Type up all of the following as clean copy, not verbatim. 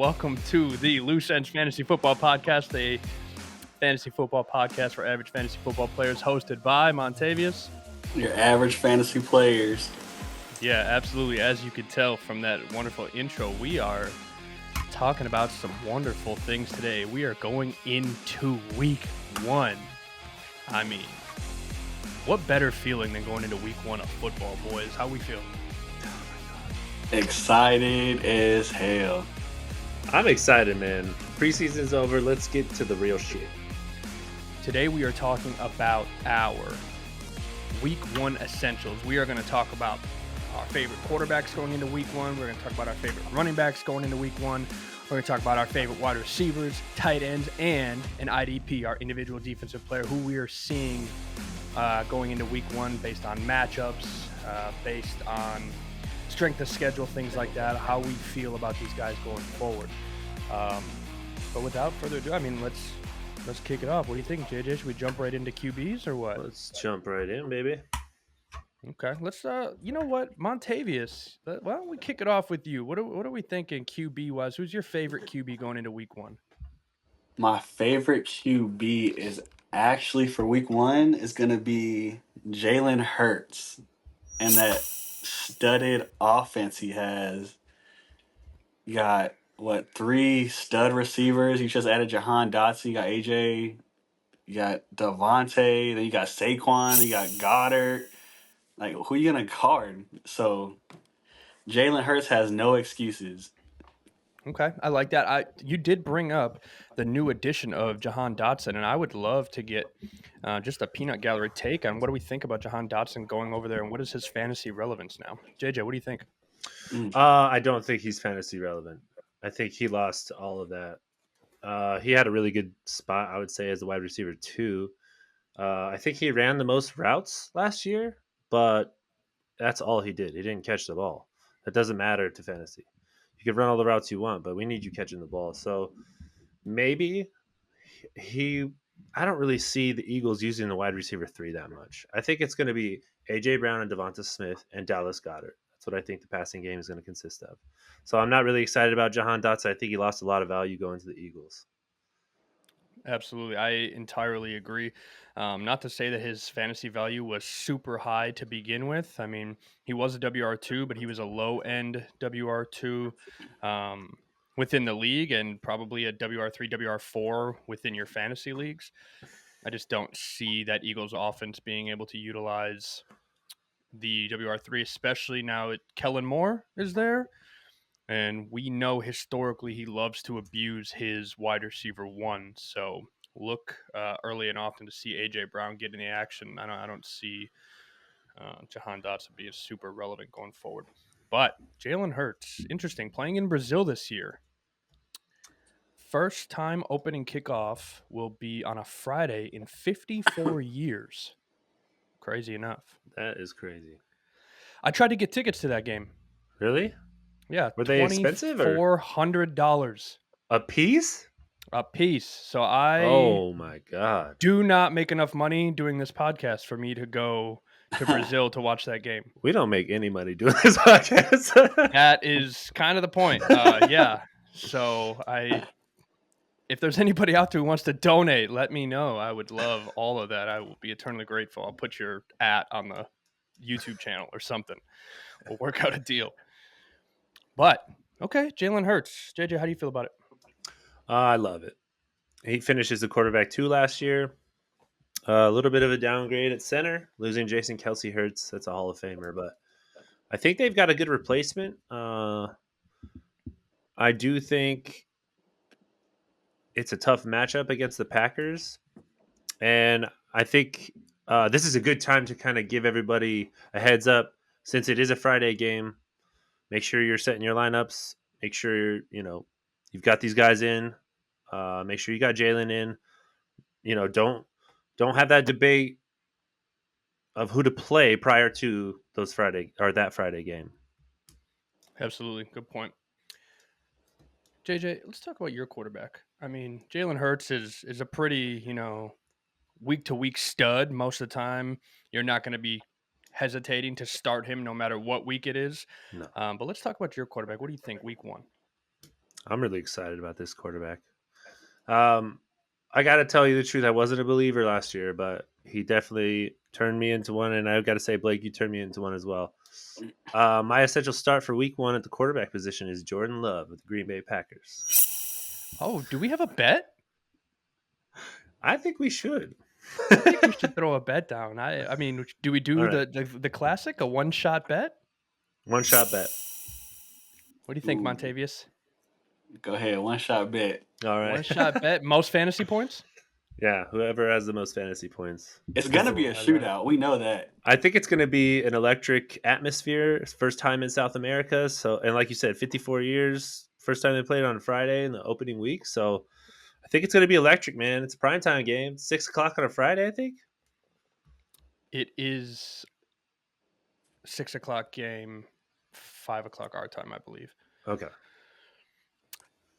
Welcome to the Loose Ends Fantasy Football Podcast, a fantasy football podcast for average fantasy football players, hosted by Montavious. Your average fantasy players. Yeah, absolutely. As you could tell from that wonderful intro, we are talking about some wonderful things today. We are going into week one. I mean, what better feeling than going into week one of football, boys? How we feel? Excited as hell. I'm excited, man. Preseason's over. Let's get to the real shit. Today we are talking about our week one essentials. We are going to talk about our favorite quarterbacks going into week one. We're going to talk about our favorite running backs going into week one. We're going to talk about our favorite wide receivers, tight ends, and an IDP, our individual defensive player, who we are seeing going into week one based on matchups, based on strength of schedule, things like that, how we feel about these guys going forward. But without further ado, I mean, let's kick it off. What do you think, JJ? Should we jump right into QBs or what? Let's jump right in, baby. Okay, let's. You know what, Montavious? Why don't we kick it off with you? What are we thinking QB wise? Who's your favorite QB going into week one? My favorite QB is actually for week one is going to be Jalen Hurts and that studded offense he has. You got, three stud receivers. You just added Jahan Dotson. You got AJ. You got Devontae. Then you got Saquon. You got Goddard. Like, who are you going to guard? So, Jalen Hurts has no excuses. Okay, I like that. You did bring up the new addition of Jahan Dotson, and I would love to get just a peanut gallery take on what do we think about Jahan Dotson going over there, and what is his fantasy relevance now? JJ, what do you think? I don't think he's fantasy relevant. I think he lost all of that. He had a really good spot, I would say, as a wide receiver too. I think he ran the most routes last year, but that's all he did. He didn't catch the ball. That doesn't matter to fantasy. You can run all the routes you want, but we need you catching the ball. So maybe I don't really see the Eagles using the wide receiver 3 that much. I think it's going to be A.J. Brown and Devonta Smith and Dallas Goedert. That's what I think the passing game is going to consist of. So I'm not really excited about Jahan Dotson. I think he lost a lot of value going to the Eagles. Absolutely. I entirely agree. Not to say that his fantasy value was super high to begin with. I mean, he was a WR2, but he was a low-end WR2 within the league and probably a WR3, WR4 within your fantasy leagues. I just don't see that Eagles offense being able to utilize the WR3, especially now that Kellen Moore is there. And we know historically he loves to abuse his wide receiver 1. So look early and often to see A.J. Brown get in the action. I don't see Jahan Dotson being super relevant going forward. But Jalen Hurts, interesting, playing in Brazil this year. First time opening kickoff will be on a Friday in 54 years. Crazy enough. That is crazy. I tried to get tickets to that game. Really? Yeah. Were they expensive? $2,400 a piece? A piece. So Oh my God. do not make enough money doing this podcast for me to go to Brazil to watch that game. We don't make any money doing this podcast. That is kind of the point. Yeah. So if there's anybody out there who wants to donate, let me know. I would love all of that. I will be eternally grateful. I'll put your on the YouTube channel or something. We'll work out a deal. But okay, Jalen Hurts. JJ, how do you feel about it? I love it. He finished as the quarterback 2 last year. A little bit of a downgrade at center, losing Jason Kelsey hurts. That's a Hall of Famer, but I think they've got a good replacement. I do think it's a tough matchup against the Packers, and I think this is a good time to kind of give everybody a heads up since it is a Friday game. Make sure you're setting your lineups. Make sure you've got these guys in. Make sure you got Jalen in. Don't have that debate of who to play prior to that Friday game. Absolutely. Good point. JJ, let's talk about your quarterback. I mean, Jalen Hurts is a pretty, week-to-week stud most of the time. You're not going to be hesitating to start him no matter what week it is. No. But let's talk about your quarterback. What do you think week one? I'm really excited about this quarterback. Um, I got to tell you the truth. I wasn't a believer last year, but he definitely turned me into one. And I've got to say, Blake, you turned me into one as well. My essential start for week 1 at the quarterback position is Jordan Love with the Green Bay Packers. Oh, do we have a bet? I think we should. I think we should throw a bet down. I mean, do we All do right. the classic, a one shot bet? One shot bet. What do you think, Ooh, Montavious? go ahead, one shot bet. All right. One shot bet, most fantasy points. Yeah. Whoever has the most fantasy points. It's gonna be Ooh, a I like. shootout. We know that. I think it's going to be an electric atmosphere. First time in South America. So, and like you said, 54 years. First time they played on Friday in the opening week. So I think it's going to be electric, man. It's a primetime game. 6 o'clock on a Friday, I think. It is 6 o'clock game, 5 o'clock our time, I believe. Okay.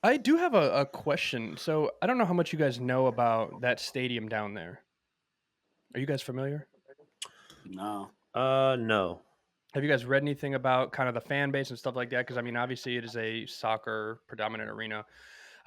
I do have a question. So I don't know how much you guys know about that stadium down there. Are you guys familiar? No. No. Have you guys read anything about kind of the fan base and stuff like that? Because I mean, obviously, it is a soccer predominant arena.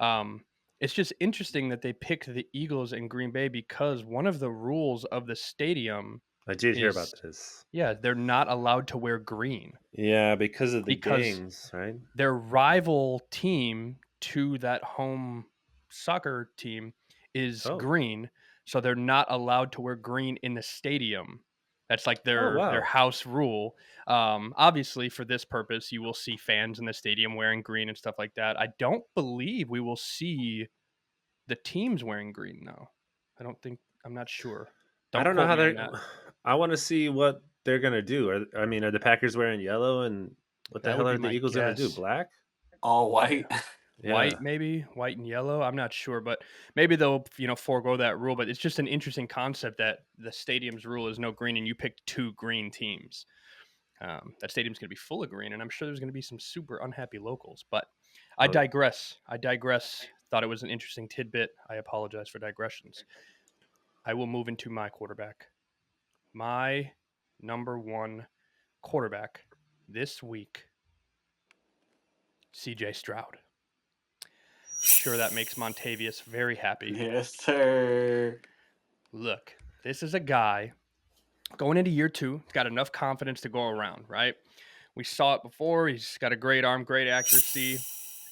Um, it's just interesting that they picked the Eagles in Green Bay because one of the rules of the stadium I did hear about is, this. yeah, they're not allowed to wear green Yeah, because of the because games, right? their rival team to that home soccer team is Oh. green, so they're not allowed to wear green in the stadium. That's like Oh, their wow. house rule. Obviously, for this purpose, you will see fans in the stadium wearing green and stuff like that. I don't believe we will see the teams wearing green though. I don't think. I'm not sure. I Don't don't know quote how me on they're. that. I want to see what they're gonna do. Are the Packers wearing yellow? And what the That hell would be are the my Eagles gonna do? guess. Black? All Yeah. white. Yeah. White, maybe white and yellow. I'm not sure, but maybe they'll forego that rule. But it's just an interesting concept that the stadium's rule is no green, and you picked two green teams. That stadium's going to be full of green, and I'm sure there's going to be some super unhappy locals. But I Oh yeah. digress. I digress. Thought it was an interesting tidbit. I apologize for digressions. I will move into my quarterback. My number one quarterback this week, CJ Stroud. Sure, that makes Montavious very happy. Yes, sir. Look, this is a guy going into year two. He's got enough confidence to go around, right? We saw it before. He's got a great arm, great accuracy.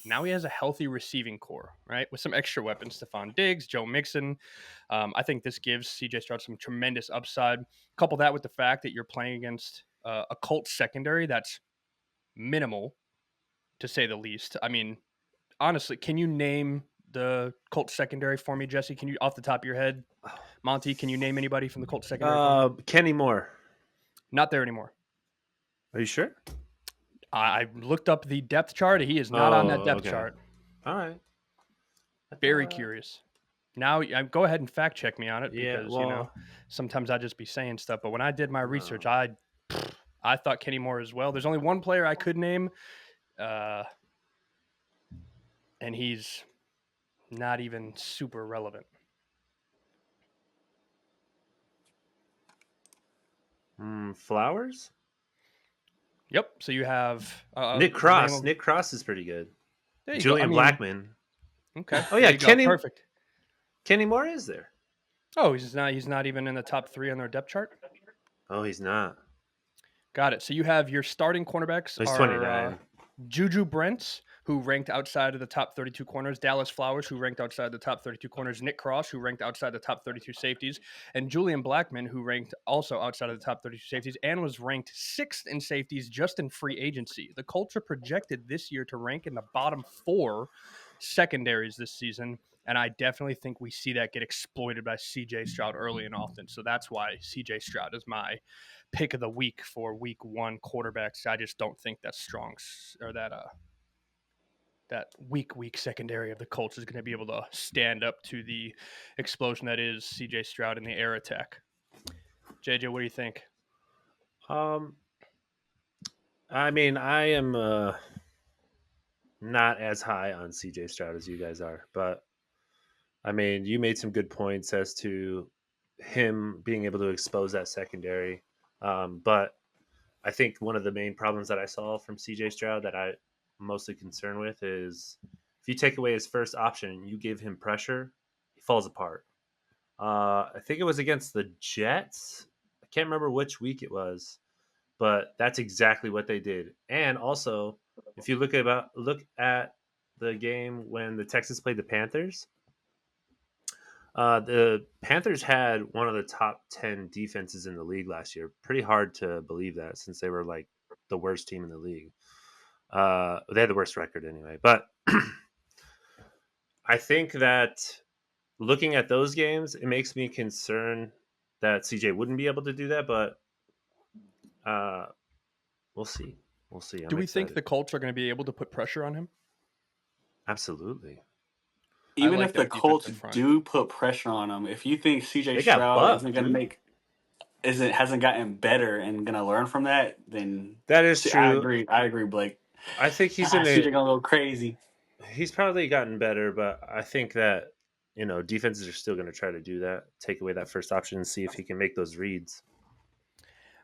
Now he has a healthy receiving core, right? With some extra weapons, Stephon Diggs, Joe Mixon. I think this gives CJ Stroud some tremendous upside. Couple that with the fact that you're playing against a Colts secondary that's minimal, to say the least. I mean, honestly, can you name the Colts secondary for me, Jesse? Can you, off the top of your head, Monty, can you name anybody from the Colts secondary for me? Kenny Moore. Not there anymore. Are you sure? I looked up the depth chart. He is not on that Oh, depth okay. chart. All right. I Very thought. curious. Now, go ahead and fact check me on it Yeah. because Well. sometimes I just be saying stuff. But when I did my research, No. I thought Kenny Moore as well. There's only one player I could name, uh, and he's not even super relevant. Flowers. Yep. So you have Nick the name Cross. of. Nick Cross is pretty good. There you go. I Julian mean, Blackman. okay. Oh There yeah, you go. Kenny. Perfect. Kenny Moore is there. Oh, he's not. He's not even in the top three on their depth chart. Oh, he's not. Got it. So you have your starting cornerbacks He's are 29. Juju Brents, who ranked outside of the top 32 corners, Dallas Flowers, who ranked outside the top 32 corners, Nick Cross, who ranked outside the top 32 safeties, and Julian Blackman, who ranked also outside of the top 32 safeties and was ranked sixth in safeties just in free agency. The Colts are projected this year to rank in the bottom four secondaries this season. And I definitely think we see that get exploited by CJ Stroud early and often. So that's why CJ Stroud is my pick of the week for week one quarterbacks. I just don't think that strong or that weak secondary of the Colts is going to be able to stand up to the explosion that is CJ Stroud in the air attack. JJ, what do you think? Um, I mean, I am not as high on CJ Stroud as you guys are, but I mean, you made some good points as to him being able to expose that secondary. But I think one of the main problems that I saw from CJ Stroud that I'm mostly concerned with is if you take away his first option and you give him pressure, he falls apart. I think it was against the Jets. I can't remember which week it was, but that's exactly what they did. And also, if you look at the game when the Texans played the Panthers, the Panthers had one of the top 10 defenses in the league last year. Pretty hard to believe that since they were like the worst team in the league. They had the worst record anyway. But I think that looking at those games, it makes me concerned that CJ wouldn't be able to do that. But uh, we'll see. We'll see. Do I'm we think excited. the Colts are going to be able to put pressure on him? Absolutely. I Even like if the that Colts defensive front. do put pressure on him, if you think CJ They got Stroud buffed, isn't going to dude. make isn't hasn't gotten better and going to learn from that, then That is see, I true. agree. I agree, Blake. I think he's in CJ a. going to go crazy. He's probably gotten better, but I think that defenses are still going to try to do that, take away that first option, and see if he can make those reads.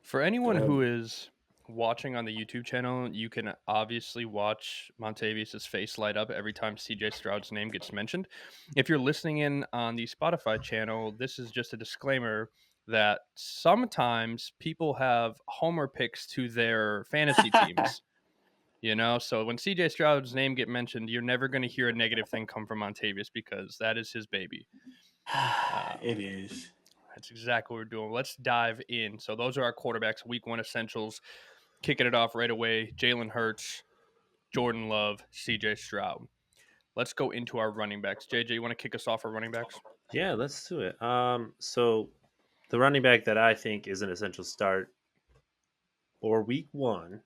For anyone Uh, who is watching on the YouTube channel, you can obviously watch Montavious' face light up every time CJ Stroud's name gets mentioned. If you're listening in on the Spotify channel, this is just a disclaimer that sometimes people have homer picks to their fantasy teams. So when CJ Stroud's name get mentioned, you're never going to hear a negative thing come from Montavious because that is his baby. it Um, is. that's exactly what we're doing. Let's dive in. So those are our quarterbacks, week one essentials. Kicking it off right away, Jalen Hurts, Jordan Love, CJ Stroud. Let's go into our running backs. JJ, you want to kick us off our running backs? Yeah, let's do it. So the running back that I think is an essential start for week one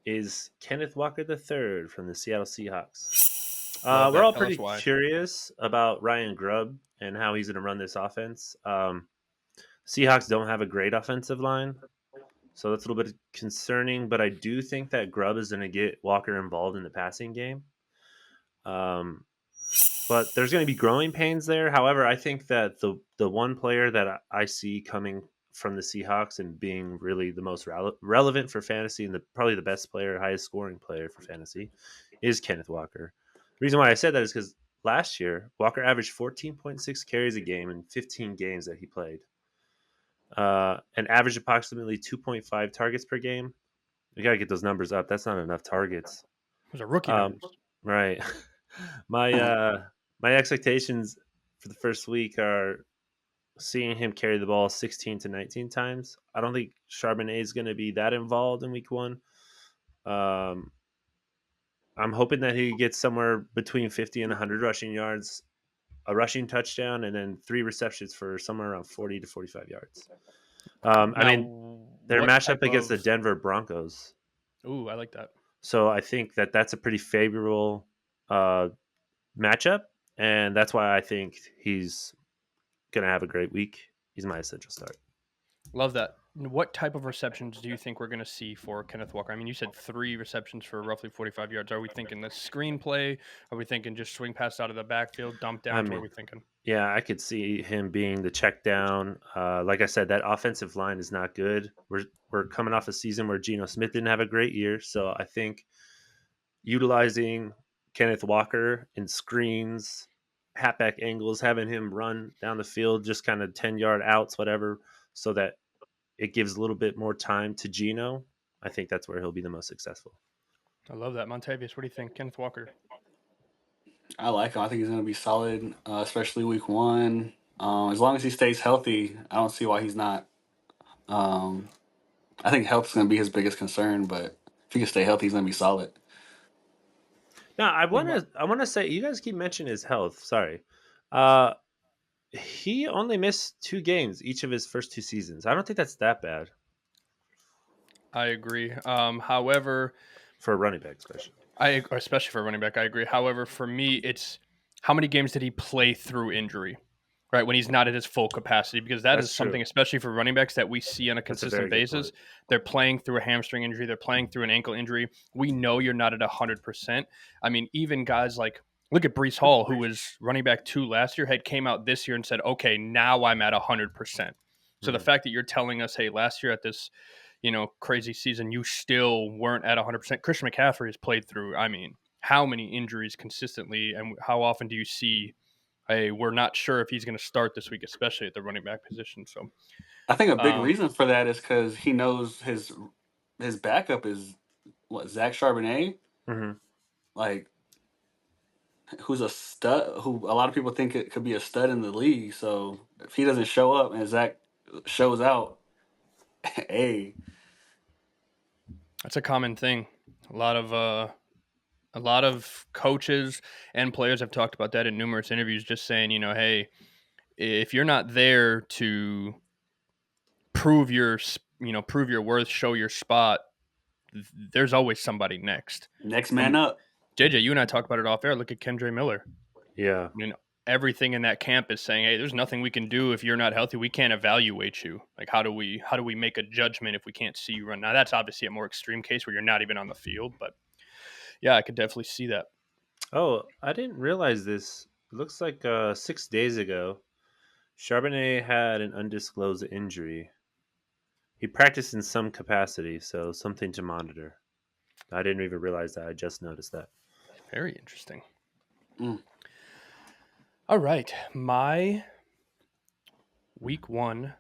is Kenneth Walker III from the Seattle Seahawks. Love We're that. all Tell us pretty why. curious about Ryan Grubb and how he's going to run this offense. Seahawks don't have a great offensive line, so that's a little bit concerning. But I do think that Grubb is going to get Walker involved in the passing game. Um, but there's going to be growing pains there. However, I think that the one player that I see coming from the Seahawks and being really the most relevant for fantasy and probably the best player, highest scoring player for fantasy is Kenneth Walker. The reason why I said that is because last year Walker averaged 14.6 carries a game in 15 games that he played, and averaged approximately 2.5 targets per game. We got to get those numbers up. That's not enough targets. Those are rookie Um, numbers. right. my my expectations for the first week are seeing him carry the ball 16 to 19 times. I don't think Charbonnet is going to be that involved in week one. Um, I'm hoping that he gets somewhere between 50 and 100 rushing yards, a rushing touchdown, and then 3 receptions for somewhere around 40 to 45 yards. I Now, mean, their what matchup type against the of. Denver Broncos. Ooh, I like that. So I think that that's a pretty favorable uh, matchup, and that's why I think he's going to have a great week. He's my essential start. Love that. What type of receptions do you think we're going to see for Kenneth Walker? I mean, you said 3 receptions for roughly 45 yards. Are we thinking the screenplay? Are we thinking just swing pass out of the backfield, dump I downs? What are mean, we thinking? yeah, I could see him being the check down. Like I said, that offensive line is not good. We're coming off a season where Geno Smith didn't have a great year, so I think utilizing Kenneth Walker in screens, halfback angles, having him run down the field, just kind of 10-yard outs, whatever, so that it gives a little bit more time to Geno. I think that's where he'll be the most successful. I love that. Montavious, what do you think? Kenneth Walker. I like him. I think he's going to be solid, especially week one. As long as he stays healthy, I don't see why he's not. Um, I think health's going to be his biggest concern, but if he can stay healthy, he's going to be solid. Now, I What want about to I want to say you guys keep mentioning his health. Sorry. Uh, he only missed 2 games each of his first 2 seasons. I don't think that's that bad I agree. However, for a running back, especially. especially for a running back, I agree. However, for me, it's how many games did he play through injury, right? When he's not at his full capacity, because that is That's something, true. especially for running backs, that we see on a That's a consistent very good basis. point. They're playing through a hamstring injury, they're playing through an ankle injury. We know you're not at 100%. I mean, even guys like look at Brees Hall, who was running back 2 last year, had came out this year and said, "Okay, now I'm at 100%." So the Hmm. fact that you're telling us, "Hey, last year at this crazy season, you still weren't at 100%." Christian McCaffrey has played through, I mean, how many injuries consistently, and how often do you see, hey, we're not sure if he's going to start this week, especially at the running back position. So, I think a big um, reason for that is because he knows his backup is what, Zach Charbonnet, Hmm. like who's a stud, who a lot of people think it could be a stud in the league. So if he doesn't show up and Zach shows out, hey, that's a common thing. A lot of a lot of coaches and players have talked about that in numerous interviews, just saying, hey, if you're not there to prove prove your worth, show your spot, there's always somebody next. next Um, man up. JJ, you and I talked about it off air. Look at Kendra Miller. Yeah. I mean, everything in that camp is saying, "Hey, there's nothing we can do if you're not healthy. We can't evaluate you. Like, how do we make a judgment if we can't see you run?" Now, that's obviously a more extreme case where you're not even on the field, but yeah, I could definitely see that. Oh, I didn't realize this. It looks like 6 days ago, Charbonnet had an undisclosed injury. He practiced in some capacity, so something to monitor. I didn't even realize that. I just noticed that. Very interesting. Mm. All right, my week one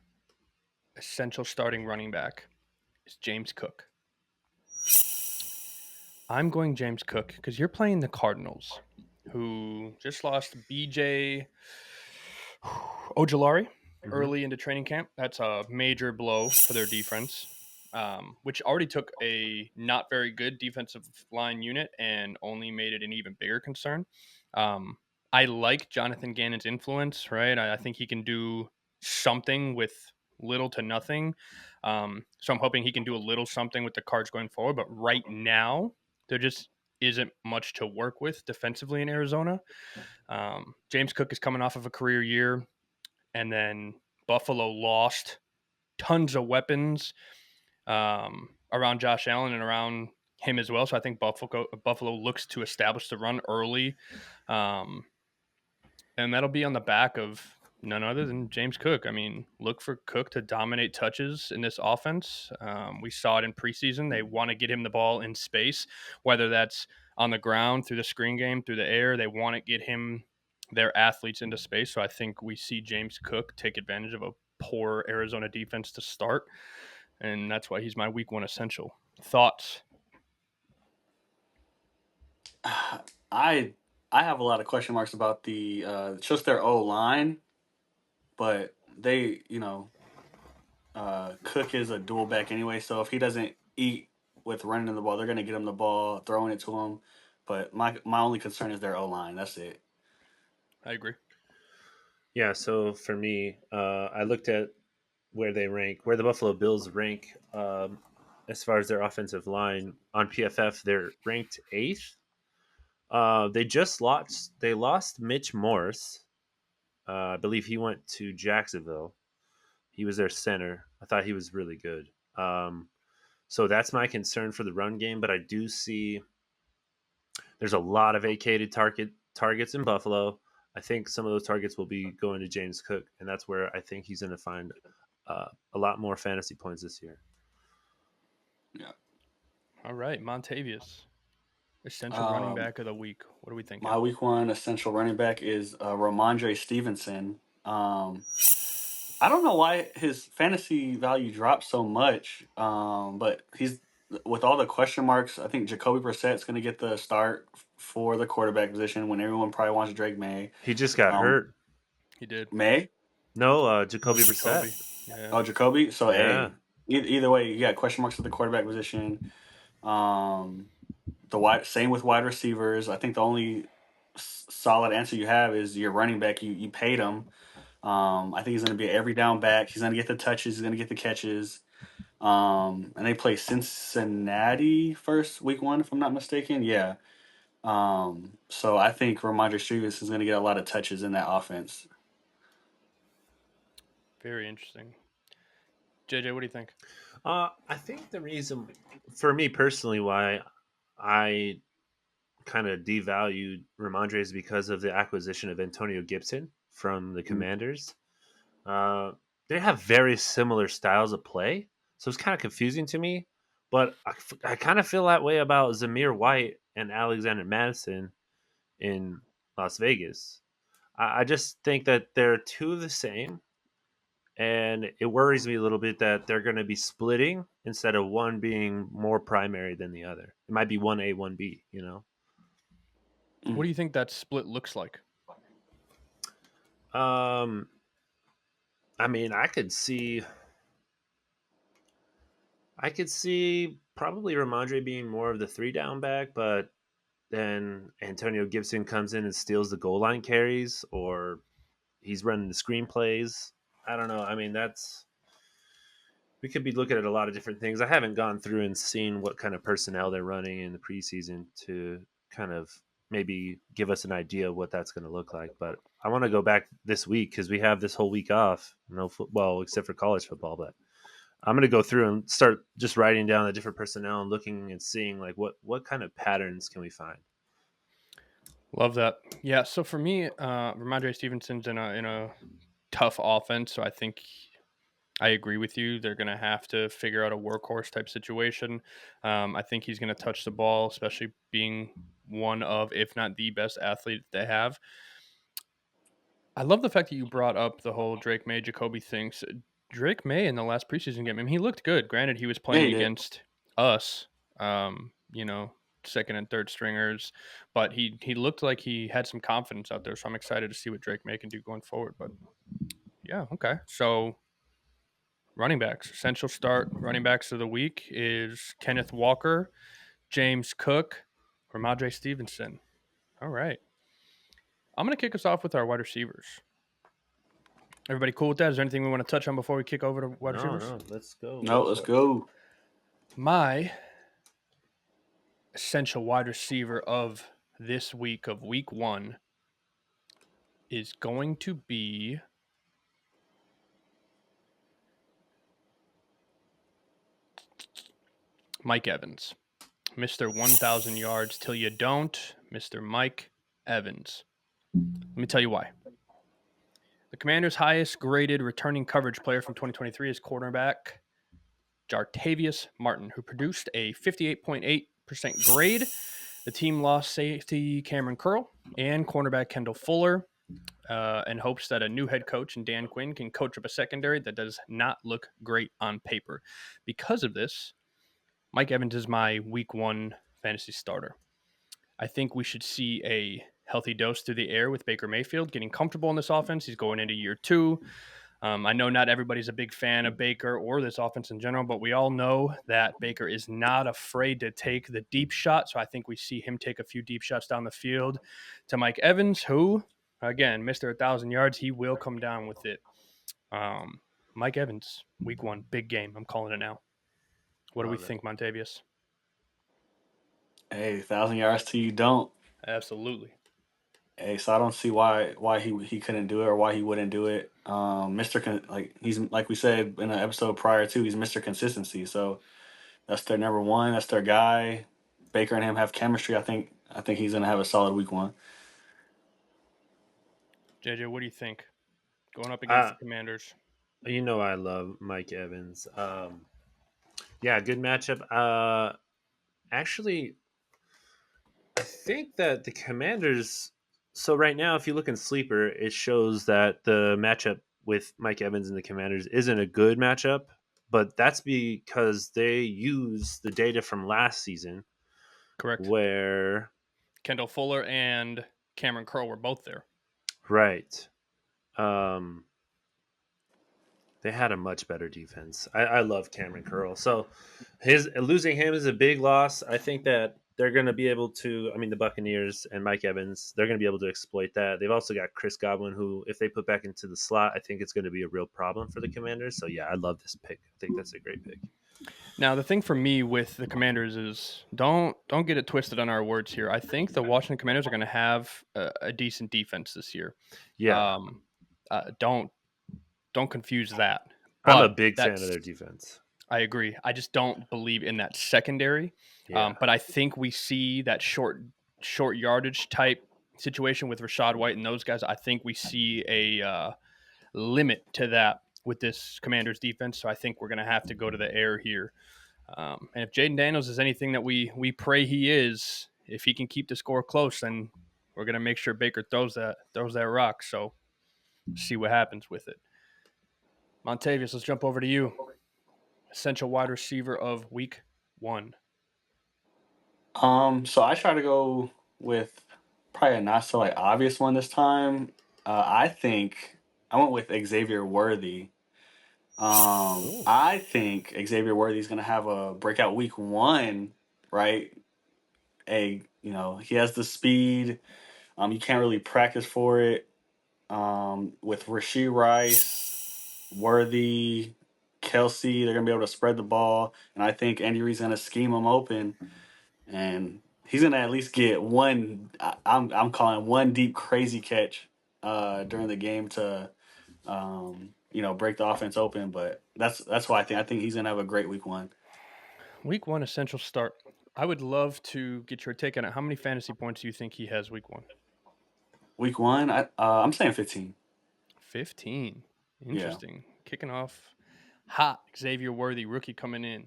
essential starting running back is James Cook. I'm going James Cook because you're playing the Cardinals, who just lost BJ Ojolari Hmm. early into training camp. That's a major blow for their defense, which already took a not very good defensive line unit and only made it an even bigger concern. Um, I like Jonathan Gannon's influence, right? I think he can do something with little to nothing. So I'm hoping he can do a little something with the Cards going forward. But right now, there just isn't much to work with defensively in Arizona. James Cook is coming off of a career year, and then Buffalo lost tons of weapons around Josh Allen and around him as well. So I think Buffalo looks to establish the run early, um, and that'll be on the back of none other than James Cook. I mean, look for Cook to dominate touches in this offense. We saw it in preseason. They want to get him the ball in space, whether that's on the ground, through the screen game, through the air. They want to get him their athletes into space. So I think we see James Cook take advantage of a poor Arizona defense to start, and that's why he's my week one essential. Thoughts? I I have a lot of question marks about the just their O line, but they Cook is a dual back anyway, so if he doesn't eat with running the ball, they're gonna get him the ball, throwing it to him. But my only concern is their O line. That's it. I agree. Yeah, so for me, I looked at where they rank, where the Buffalo Bills rank as far as their offensive line on PFF. They're ranked eighth. They lost Mitch Morse. I believe he went to Jacksonville. He was their center. I thought he was really good. So that's my concern for the run game. But I do see there's a lot of vacated targets in Buffalo. I think some of those targets will be going to James Cook, and that's where I think he's going to find a lot more fantasy points this year. Yeah. All right, Montavious, essential running Um, back of the week. What are we thinking? my week one essential running back is Ramondre Stevenson. I don't know why his fantasy value dropped so much, but he's with all the question marks. I think Jacoby Brissett's going to get the start for the quarterback position when everyone probably wants Drake May. He just got Um, hurt. He did. May No, Jacoby Brissett. Jacoby. Yeah. Oh, Jacoby. So Yeah, hey, either way, you got question marks at the quarterback position. Um, the wide same with wide receivers. I think the only solid answer you have is your running back. You paid him. I think he's going to be every down back. He's going to get the touches. He's going to get the catches. And they play Cincinnati first week one, if I'm not mistaken. Yeah. So I think Ramondre Stevenson is going to get a lot of touches in that offense. Very interesting. JJ, what do you think? I think the reason for me personally why I kind of devalued Ramondre is because of the acquisition of Antonio Gibson from the Mm. Commanders. Uh, they have very similar styles of play, so it's kind of confusing to me But I kind of feel that way about Zamir White and Alexander Madison in Las Vegas. I just think that they're two of the same, and it worries me a little bit that they're going to be splitting instead of one being more primary than the other. It might be 1A, 1B, you know? What Mm. do you think that split looks like? Um, I mean, I could see probably Ramondre being more of the three down back, but then Antonio Gibson comes in and steals the goal line carries, or he's running the screenplays. I don't know. I mean, that's we could be looking at a lot of different things. I haven't gone through and seen what kind of personnel they're running in the preseason to kind of maybe give us an idea of what that's going to look like. But I want to go back this week because we have this whole week off. No football except for college football, but I'm going to go through and start just writing down the different personnel and looking and seeing like what kind of patterns can we find. Love that. Yeah. So for me, Ramondre Stevenson's in a tough offense, so I think I agree with you. They're going to have to figure out a workhorse type situation. I think he's going to touch the ball, especially being one of, if not the best athlete they have. I love the fact that you brought up the whole Drake May Jacoby things. Drake May in the last preseason game, I mean, he looked good. Granted, he was Yeah, playing he did. against us, you know, second and third stringers, but he looked like he had some confidence out there. So I'm excited to see what Drake May can do going forward. But yeah, okay. So running backs, essential start running backs of the week is Kenneth Walker, James Cook, Ramadre Stevenson. All right. I'm going to kick us off with our wide receivers. Everybody cool with that? Is there anything we want to touch on before we kick over to wide No, receivers? no, let's go. No, let's go. My essential wide receiver of this week, of week one, is going to be Mike Evans. Mr. 1,000 yards till you don't, Mr. Mike Evans. Let me tell you why. The Commanders' highest graded returning coverage player from 2023 is cornerback Jartavius Martin, who produced a 58.8% grade. The team lost safety Cameron Curl and cornerback Kendall Fuller in hopes that a new head coach and Dan Quinn can coach up a secondary that does not look great on paper. Because of this, Mike Evans is my week one fantasy starter. I think we should see a healthy dose through the air with Baker Mayfield getting comfortable in this offense. He's going into year two. I know not everybody's a big fan of Baker or this offense in general, but we all know that Baker is not afraid to take the deep shot. So I think we see him take a few deep shots down the field to Mike Evans, who, again, Mr. 1,000 yards, he will come down with it. Mike Evans, week one, big game. I'm calling it now. What do we Love it. think, Montavious? Hey, 1,000 yards till you don't. Absolutely. Hey, so I don't see why he couldn't do it or why he wouldn't do it. Like he's like we said in an episode prior to, he's Mr. Consistency. So that's their number one. That's their guy. Baker and him have chemistry. I think he's gonna have a solid week one. JJ, what do you think? Going up against Uh, the Commanders. you know I love Mike Evans. Yeah, good matchup. Actually, I think that the Commanders. So right now, if you look in Sleeper, it shows that the matchup with Mike Evans and the Commanders isn't a good matchup, but that's because they use the data from last season, Correct. where Kendall Fuller and Cameron Curl were both there. right, um, they had a much better defense. I love Cameron Curl. So his losing him is a big loss. I think that they're going to be able to. I mean, the Buccaneers and Mike Evans, they're going to be able to exploit that. They've also got Chris Godwin, who, if they put back into the slot, I think it's going to be a real problem for the Commanders. So yeah, I love this pick. I think that's a great pick. Now, the thing for me with the Commanders is don't get it twisted on our words here. I think the Washington Commanders are going to have a decent defense this year. Yeah, Um, don't confuse that. I'm a But big fan of that's their defense. I agree. I just don't believe in that secondary. Yeah, But I think we see that short yardage type situation with Rashad White and those guys. I think we see a limit to that with this Commanders defense. So I think we're going to have to go to the air here. And if Jaden Daniels is anything that we pray he is, if he can keep the score close, then we're gonna make sure Baker throws that rock. So see what happens with it. Montavious, let's jump over to you. Essential wide receiver of week 1. So I try to go with probably a not so like obvious one this time. I think I went with Xavier Worthy. Ooh. I think Xavier Worthy is going to have a breakout week 1, right? He has the speed. You can't really practice for it. With Rasheed Rice, Worthy, Kelsey, they're going to be able to spread the ball, and I think Andy Reid's going to scheme them open, and he's going to at least get one. I'm calling one deep crazy catch during the game to break the offense open. But that's why I think he's gonna have a great week 1. Week 1 essential start. I would love to get your take on it. How many fantasy points do you think he has week 1? Week 1, I'm saying 15. 15. Yeah. Interesting. Kicking off hot. Xavier Worthy, rookie coming in.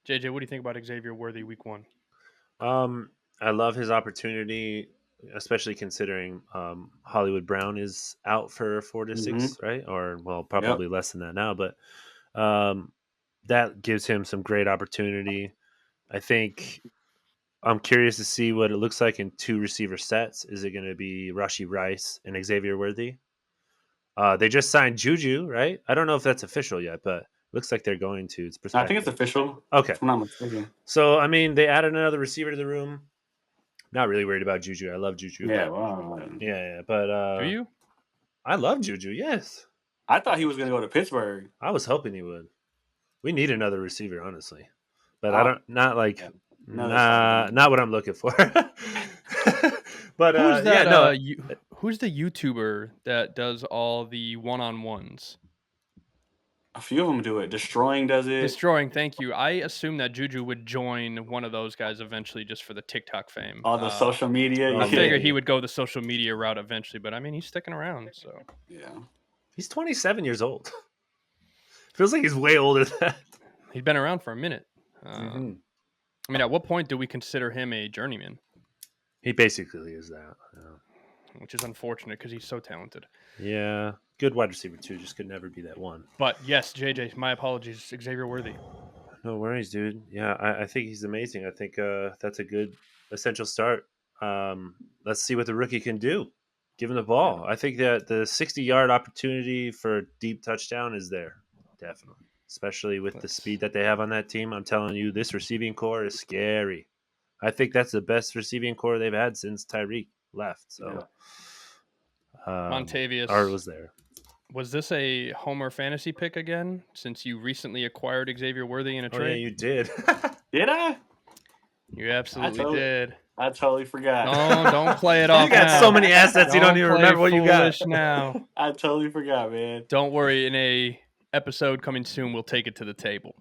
JJ, what do you think about Xavier Worthy week 1? Um, I love his opportunity, especially considering Hollywood Brown is out for 4 to 6, right? Or well, Yep. probably less than that now, but um, that gives him some great opportunity. I think I'm curious to see what it looks like in two receiver sets. Is it going to be Rashi Rice and Xavier Worthy? They just signed Juju, right? I don't know if that's official yet, but looks like they're going to. It's I think it's prospective. official. Okay. If I'm not mistaken. So, I mean, they added another receiver to the room. Not really worried about Juju. I love Juju, Yeah. but Wow. yeah. But Do you? I love Juju. Yes, I thought he was gonna go to Pittsburgh. I was hoping he would. We need another receiver, honestly. But I Oh, don't. Not like. yeah. Another tight Nah, end. not what I'm looking for. But Who's yeah, that no. who's the YouTuber that does all the one-on-ones? A few of them do it. Destroying does it. Destroying, thank you. I assume that Juju would join one of those guys eventually just for the TikTok fame. All the social media. Oh, I figure he maybe would go the social media route eventually, but I mean, he's sticking around, so Yeah. he's 27 years old. Feels like he's way older than that. he's been around for a minute. Mm-hmm. I mean, at what point do we consider him a journeyman? He basically is that. Which is unfortunate because he's so talented. Yeah, good wide receiver too. Just could never be that one. But yes, JJ, my apologies, Xavier Worthy. No worries, dude. Yeah, I think he's amazing. I think that's a good essential start. Let's see what the rookie can do. Give him the Yeah. ball. I think that the 60-yard opportunity for a deep touchdown is there, definitely. Especially with the Let's speed that they have on that team. I'm telling you, this receiving core is scary. I think that's the best receiving core they've had since Tyreek left. Yeah. So, or Montavious. was there? Was this a Homer fantasy pick again? Since you recently acquired Xavier Worthy in a Oh yeah, trade, you did. Did I? you I absolutely totally. did. I totally forgot. No, don't play it You off got so now. many assets, you don't Don't even play remember what you got. foolish now. I totally forgot, man. Don't worry. In a episode coming soon, we'll take it to the table.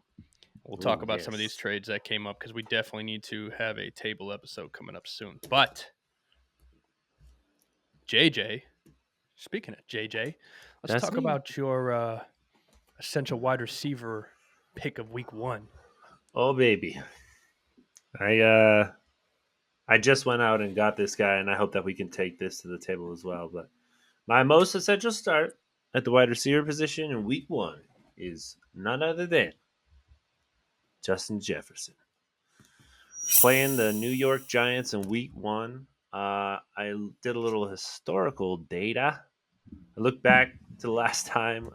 We'll talk Ooh, about some of these yes. trades that came up because we definitely need to have a table episode coming up soon. But JJ, speaking of JJ, let's That's talk me. about your essential wide receiver pick of week 1. Oh baby. I just went out and got this guy, and I hope that we can take this to the table as well. But my most essential start at the wide receiver position in week 1 is none other than Justin Jefferson. Playing the New York Giants in week 1. I did a little historical data. I looked back to the last time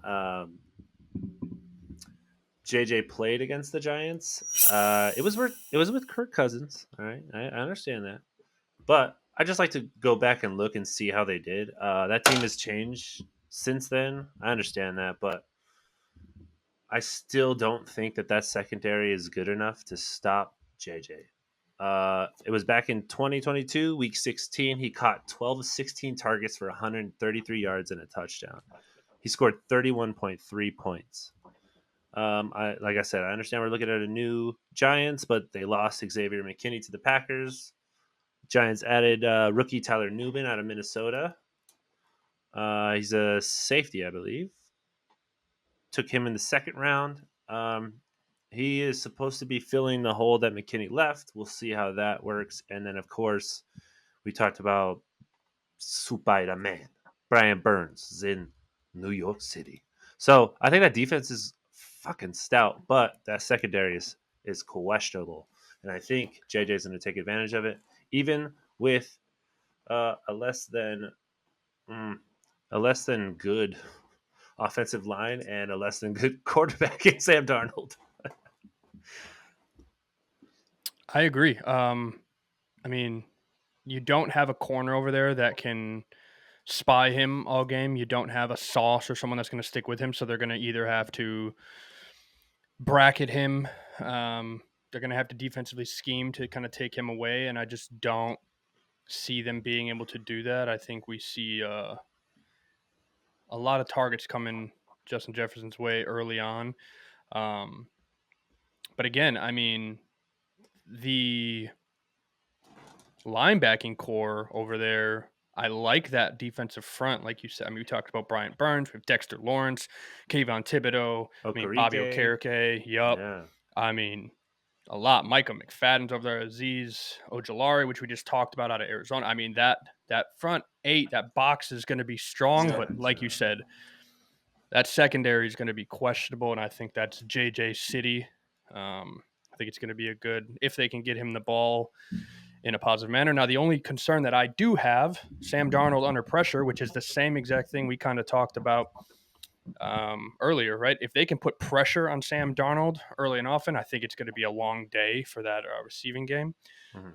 JJ played against the Giants. It was with Kirk Cousins. All right, I understand that, but I just like to go back and look and see how they did. That team has changed since then. I understand that, but I still don't think that secondary is good enough to stop JJ. It was back in 2022, week 16. He caught 12 of 16 targets for 133 yards and a touchdown. He scored 31.3 points. Like I said, I understand we're looking at a new Giants, but they lost Xavier McKinney to the Packers. Giants added rookie Tyler Newman out of Minnesota. He's a safety, I believe. Took him in the second round. he is supposed to be filling the hole that McKinney left. We'll see how that works. And then, of course, we talked about Spider Man. Brian Burns is in New York City. So I think that defense is fucking stout, but that secondary is questionable. And I think JJ's going to take advantage of it, even with a less than mm, a less than good offensive line and a less than good quarterback in Sam Darnold. I agree. I mean, you don't have a corner over there that can spy him all game. You don't have a sauce or someone that's going to stick with him. So they're going to either have to bracket him. They're going to have to defensively scheme to kind of take him away. And I just don't see them being able to do that. I think we see a lot of targets coming Justin Jefferson's way early on. Um, but again, I mean, the linebacking core over there, I like that defensive front, like you said. I mean, we talked about Brian Burns, we have Dexter Lawrence, Kayvon Thibodeau, I mean, Bobby Okereke. Okereke. Yup. Yeah. I mean, a lot. Micah McFadden's over there, Aziz Ojolari, which we just talked about out of Arizona. I mean, that front eight, that box is going to be strong, Yeah. but like you said, that secondary is going to be questionable, and I think that's JJ City. I think it's going to be a good if they can get him the ball in a positive manner. Now, the only concern that I do have, Sam Darnold under pressure, which is the same exact thing we kind of talked about earlier, right? If they can put pressure on Sam Darnold early and often, I think it's going to be a long day for that receiving game. Mhm.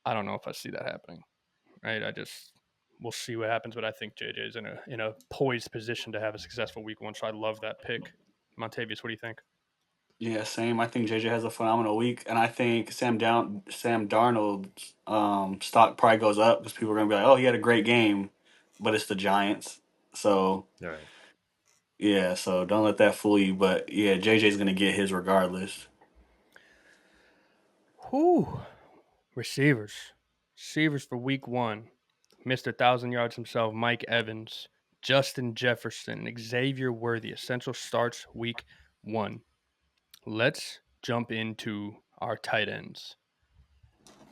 I don't know if I see that happening, right? We'll see what happens, but I think JJ is in a poised position to have a successful week one. So I love that pick. Montavious, what do you think? Yeah, same. I think JJ has a phenomenal week, and I think Sam Darnold's stock probably goes up because people are gonna be like, "Oh, he had a great game," but it's the Giants, so All right. yeah. So don't let that fool you. But yeah, JJ's gonna get his regardless. Whew. Receivers. Receivers for week one. Mr. 1,000 yards himself, Mike Evans, Justin Jefferson, Xavier Worthy. Essential starts week one. Let's jump into our tight ends.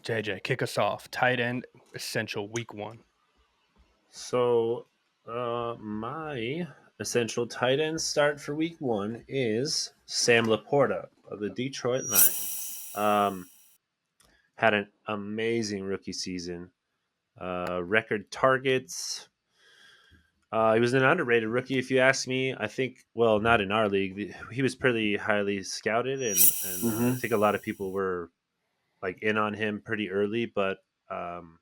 JJ, kick us off. Tight end essential week one. So, my essential tight end start for week one is Sam Laporta of the Detroit Lions. Had an amazing rookie season. Record targets. He was an underrated rookie, if you ask me. I think, well, not in our league. He was pretty highly scouted, and I Mm-hmm. think a lot of people were like in on him pretty early. But um,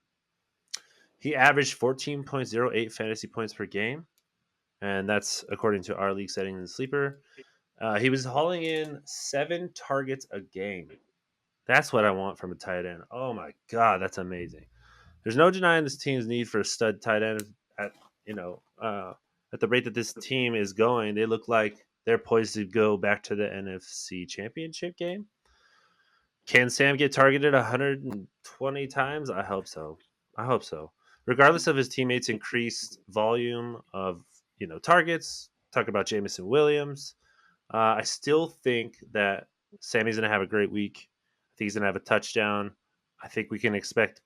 he averaged 14.08 fantasy points per game, and that's according to our league settings and sleeper. He was hauling in 7 targets a game. That's what I want from a tight end. Oh my god, that's amazing. There's no denying this team's need for a stud tight end. At you know, at the rate that this team is going, they look like they're poised to go back to the NFC Championship game. Can Sam get targeted 120 times? I hope so. I hope so. Regardless of his teammates' increased volume of targets, talk about Jamison Williams. I still think that Sammy's going to have a great week. I think he's going to have a touchdown. I think we can expect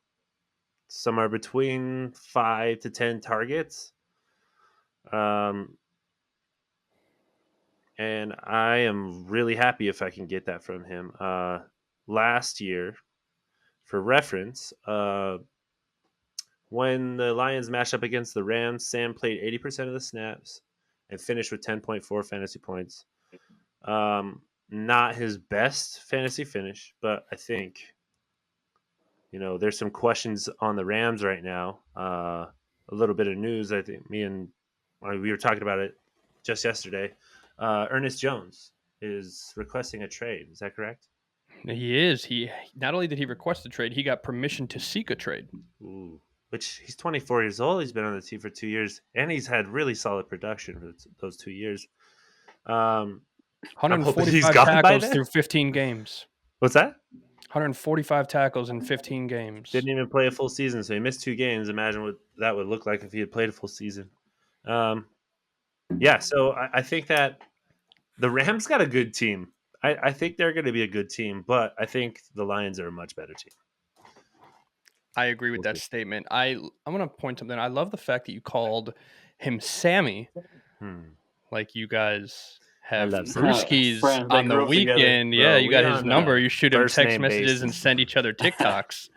somewhere between 5 to 10 targets. Um, and I am really happy if I can get that from him. Last year, for reference, when the Lions matched up against the Rams, Sam played 80% of the snaps and finished with 10.4 fantasy points. Not his best fantasy finish, but I think there's some questions on the Rams right now. A little bit of news. I think me and we were talking about it just yesterday. Ernest Jones is requesting a trade. Is that correct? He is. He not only did he request a trade, he got permission to seek a trade. Ooh. Which he's 24 years old. He's been on the team for 2 years, and he's had really solid production for those 2 years. I'm hoping he's 145 gone by tackles then. through 15 games. What's that? 145 tackles in 15 games. Didn't even play a full season, so he missed 2 games. Imagine what that would look like if he had played a full season. Yeah, so I think that the Rams got a good team. I think they're going to be a good team, but I think the Lions are a much better team. I agree with We'll that see. statement. I'm gonna point something. I love the fact that you called him Sammy, Hmm. like you guys I have love Sammy. brewskis Friends, they on the grew up together. weekend. Yeah, Bro, you we got his on number. You shoot him first text name messages and basis. send each other TikToks.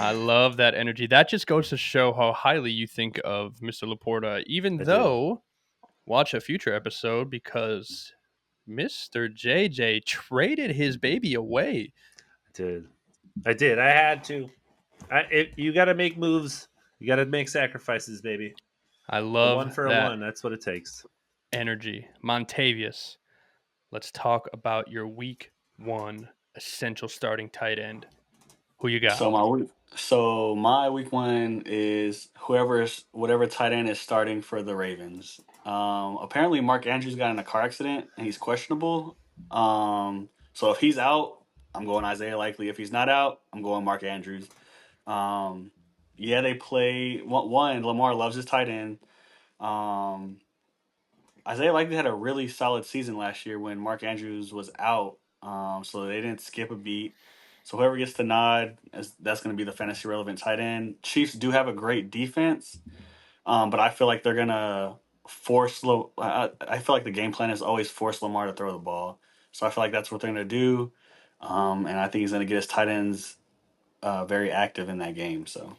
I love that energy. That just goes to show how highly you think of Mr. Laporta, even I do. though watch a future episode because Mr. JJ traded his baby away. I did. I did. I had to. You got to make moves. You got to make sacrifices, baby. I A love one for a that one. That's what it takes. energy. Montavious, let's talk about your week one essential starting tight end. Who you got? So my week one is whatever tight end is starting for the Ravens. Apparently Mark Andrews got in a car accident and he's questionable. So if he's out, I'm going Isaiah Likely. If he's not out, I'm going Mark Andrews. Um, yeah, they play one. Lamar loves his tight end. Um, Isaiah Likely had a really solid season last year when Mark Andrews was out. So they didn't skip a beat. So whoever gets the nod, that's going to be the fantasy relevant tight end. Chiefs do have a great defense, but I feel like they're going to I feel like the game plan is always force Lamar to throw the ball. So I feel like that's what they're going to do. And I think he's going to get his tight ends very active in that game. So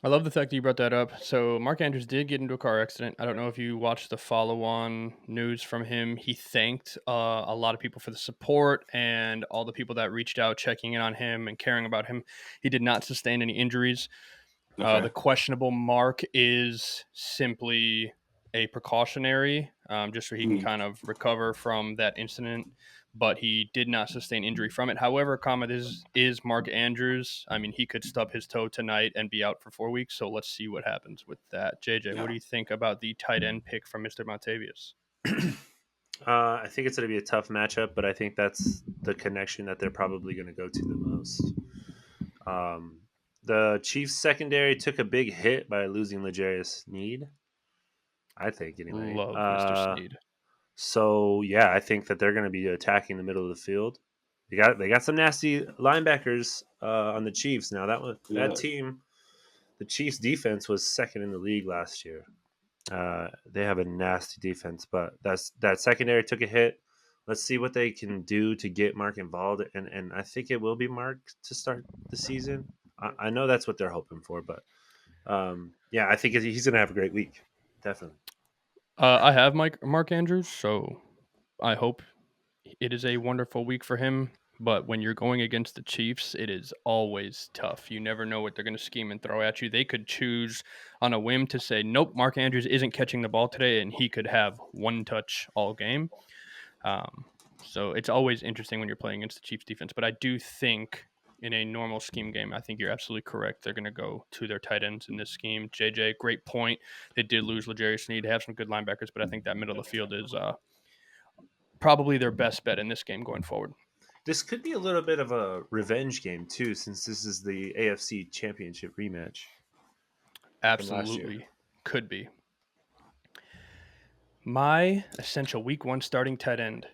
I love the fact that you brought that up. So Mark Andrews did get into a car accident. I don't know if you watched the follow-on news from him. He thanked a lot of people for the support and all the people that reached out, checking in on him and caring about him. He did not sustain any injuries. The okay, questionable mark is simply a precautionary, just so he can mm, kind of recover from that incident. But he did not sustain injury from it. However, this is Mark Andrews. I mean, he could stub his toe tonight and be out for 4 weeks. So let's see what happens with that. JJ, what yeah, do you think about the tight end pick from Mr. Montavious? I think it's going to be a tough matchup, but I think that's the connection that they're probably going to go to the most. Um, the Chiefs secondary took a big hit by losing L'Jarius Sneed. I think anyway. Love Mr. Sneed. So yeah, I think that they're going to be attacking the middle of the field. They got some nasty linebackers on the Chiefs. Now that yeah. team, the Chiefs defense was second in the league last year. They have a nasty defense, but that secondary took a hit. Let's see what they can do to get Mark involved, and I think it will be Mark to start the season. I know that's what they're hoping for, but yeah, I think he's going to have a great week, definitely. I have Mark Andrews, so I hope it is a wonderful week for him. But when you're going against the Chiefs, it is always tough. You never know what they're going to scheme and throw at you. They could choose on a whim to say, nope, Mark Andrews isn't catching the ball today, and he could have one touch all game. Um, so it's always interesting when you're playing against the Chiefs defense. But I do think in a normal scheme game, I think you're absolutely correct. They're going to go to their tight ends in this scheme. JJ, great point. They did lose L'Jarius Sneed. They have some good linebackers, but I think that middle of the field is probably their best bet in this game going forward. This could be a little bit of a revenge game too, since this is the AFC Championship rematch from last year. Absolutely could be. My essential week one starting tight end.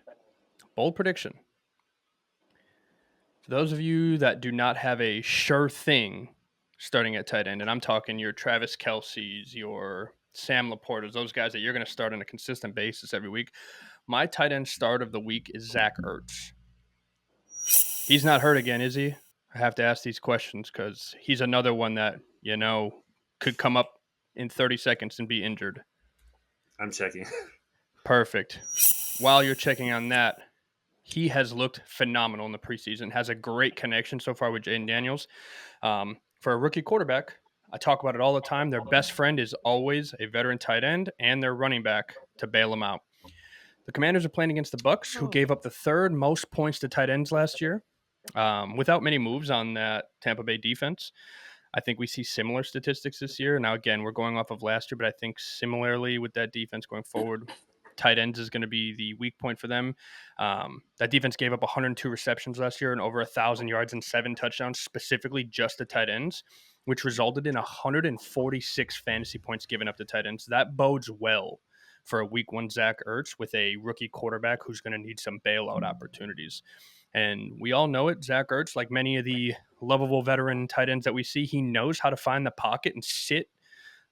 Bold prediction. For those of you that do not have a sure thing starting at tight end, and I'm talking your Travis Kelsey's, your Sam Laporta's, those guys that you're going to start on a consistent basis every week. My tight end start of the week is Zach Ertz. He's not hurt again, is he? I have to ask these questions because he's another one that, could come up in 30 seconds and be injured. I'm checking. Perfect. While you're checking on that, he has looked phenomenal in the preseason, has a great connection so far with Jaden Daniels. For a rookie quarterback, I talk about it all the time. Their best friend is always a veteran tight end and their running back to bail them out. The Commanders are playing against the Bucks, who gave up the third most points to tight ends last year, without many moves on that Tampa Bay defense. I think we see similar statistics this year. Now, again, we're going off of last year, but I think similarly with that defense going forward, tight ends is going to be the weak point for them. That defense gave up 102 receptions last year and over 1,000 yards and 7 touchdowns, specifically just to tight ends, which resulted in 146 fantasy points given up to tight ends. That bodes well for a week one Zach Ertz with a rookie quarterback who's going to need some bailout opportunities. And we all know it. Zach Ertz, like many of the lovable veteran tight ends that we see, he knows how to find the pocket and sit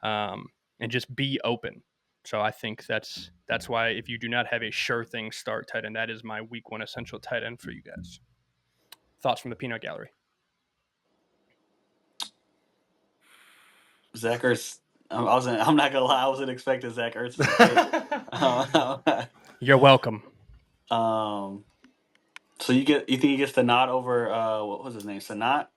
and just be open. So I think that's why if you do not have a sure thing start tight end, that is my week one essential tight end for you guys. Thoughts from the peanut gallery? Zach Ertz. I'm not gonna lie. I wasn't expecting Zach Ertz to pick. You're welcome. So you think he gets the nod over what was his name? Sanat?